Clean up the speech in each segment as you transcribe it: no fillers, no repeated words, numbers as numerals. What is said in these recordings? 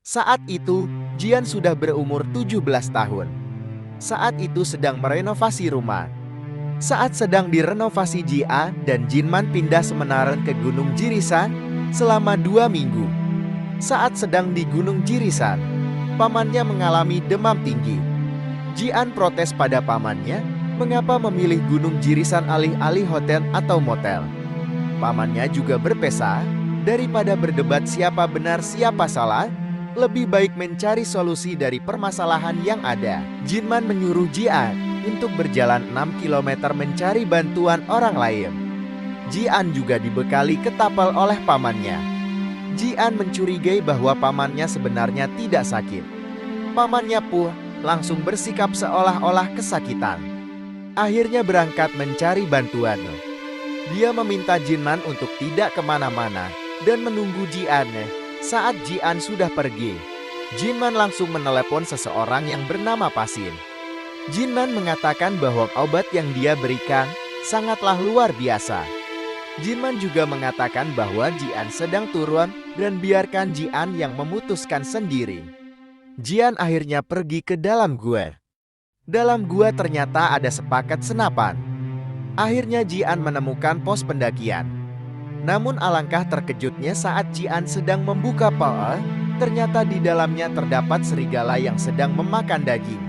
Saat itu, Jian sudah berumur 17 tahun. Saat itu sedang merenovasi rumah. Saat sedang direnovasi, Jia dan Jinman pindah sementara ke Gunung Jirisan selama 2 minggu. Saat sedang di Gunung Jirisan, pamannya mengalami demam tinggi. Jian protes pada pamannya, mengapa memilih Gunung Jirisan alih-alih hotel atau motel. Pamannya juga berpesa, daripada berdebat siapa benar siapa salah, lebih baik mencari solusi dari permasalahan yang ada. Jinman menyuruh Jian untuk berjalan 6 km mencari bantuan orang lain. Jian juga dibekali ketapel oleh pamannya. Jian mencurigai bahwa pamannya sebenarnya tidak sakit. Pamannya pun langsung bersikap seolah-olah kesakitan. Akhirnya berangkat mencari bantuan. Dia meminta Jinman untuk tidak kemana-mana dan menunggu Jian. Saat Jian sudah pergi, Jinman langsung menelepon seseorang yang bernama Pasin. Jinman mengatakan bahwa obat yang dia berikan sangatlah luar biasa. Jinman juga mengatakan bahwa Jian sedang turun dan biarkan Jian yang memutuskan sendiri. Jian akhirnya pergi ke dalam gua. Dalam gua ternyata ada sepakat senapan. Akhirnya Jian menemukan pos pendakian. Namun alangkah terkejutnya saat Jian sedang membuka pos, ternyata di dalamnya terdapat serigala yang sedang memakan daging.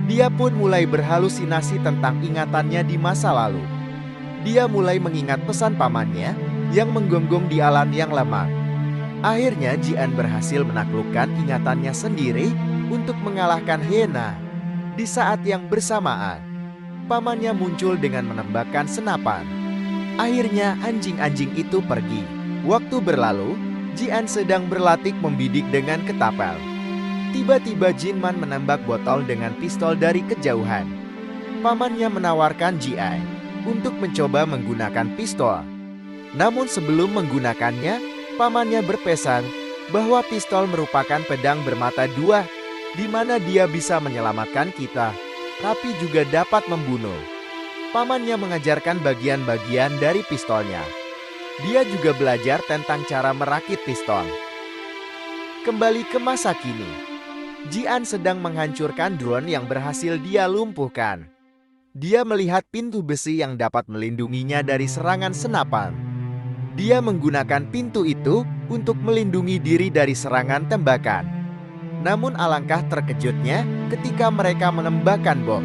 Dia pun mulai berhalusinasi tentang ingatannya di masa lalu. Dia mulai mengingat pesan pamannya yang menggonggong di alam yang lama. Akhirnya Jian berhasil menaklukkan ingatannya sendiri untuk mengalahkan Hena. Di saat yang bersamaan, pamannya muncul dengan menembakkan senapan. Akhirnya anjing-anjing itu pergi. Waktu berlalu, Jian sedang berlatih membidik dengan ketapel. Tiba-tiba Jinman menembak botol dengan pistol dari kejauhan. Pamannya menawarkan Jian untuk mencoba menggunakan pistol. Namun sebelum menggunakannya, pamannya berpesan bahwa pistol merupakan pedang bermata dua, di mana dia bisa menyelamatkan kita, tapi juga dapat membunuh. Pamannya mengajarkan bagian-bagian dari pistolnya. Dia juga belajar tentang cara merakit pistol. Kembali ke masa kini, Jian sedang menghancurkan drone yang berhasil dia lumpuhkan. Dia melihat pintu besi yang dapat melindunginya dari serangan senapan. Dia menggunakan pintu itu untuk melindungi diri dari serangan tembakan. Namun alangkah terkejutnya ketika mereka menembakkan bom.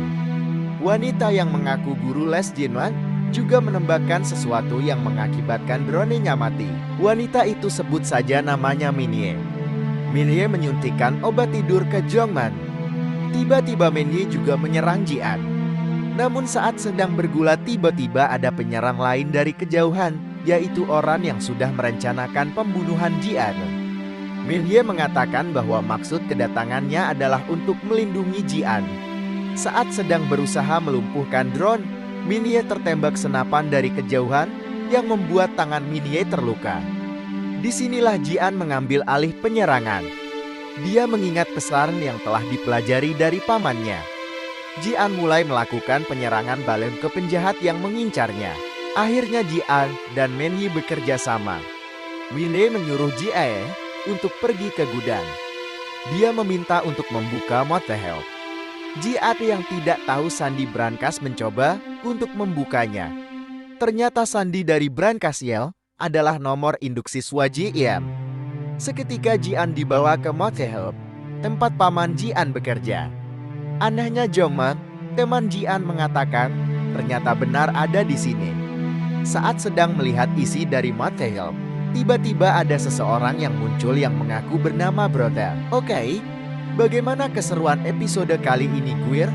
Wanita yang mengaku guru les Jinman juga menembakkan sesuatu yang mengakibatkan drone-nya mati. Wanita itu sebut saja namanya Minye. Minye menyuntikkan obat tidur ke Jongman. Tiba-tiba Minye juga menyerang Jian. Namun saat sedang bergulat tiba-tiba ada penyerang lain dari kejauhan, yaitu orang yang sudah merencanakan pembunuhan Jian. Minye mengatakan bahwa maksud kedatangannya adalah untuk melindungi Jian. Saat sedang berusaha melumpuhkan drone, Minye tertembak senapan dari kejauhan yang membuat tangan Minye terluka. Disinilah Jian mengambil alih penyerangan. Dia mengingat pesan yang telah dipelajari dari pamannya. Jian mulai melakukan penyerangan balik ke penjahat yang mengincarnya. Akhirnya Jian dan Minye bekerja sama. Minye menyuruh Jian untuk pergi ke gudang. Dia meminta untuk membuka motel. Jian yang tidak tahu sandi brankas mencoba untuk membukanya. Ternyata sandi dari brankas Yel adalah nomor induksi Swaji Jian. Seketika Jian dibawa ke motel, tempat paman Jian bekerja. Anehnya Jongman, teman Jian mengatakan ternyata benar ada di sini. Saat sedang melihat isi dari motel, tiba-tiba ada seseorang yang muncul yang mengaku bernama Brother. Oke, bagaimana keseruan episode kali ini, Guir?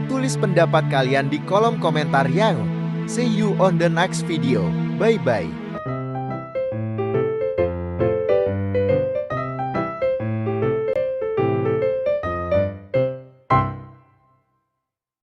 Tulis pendapat kalian di kolom komentar yang. See you on the next video. Bye-bye.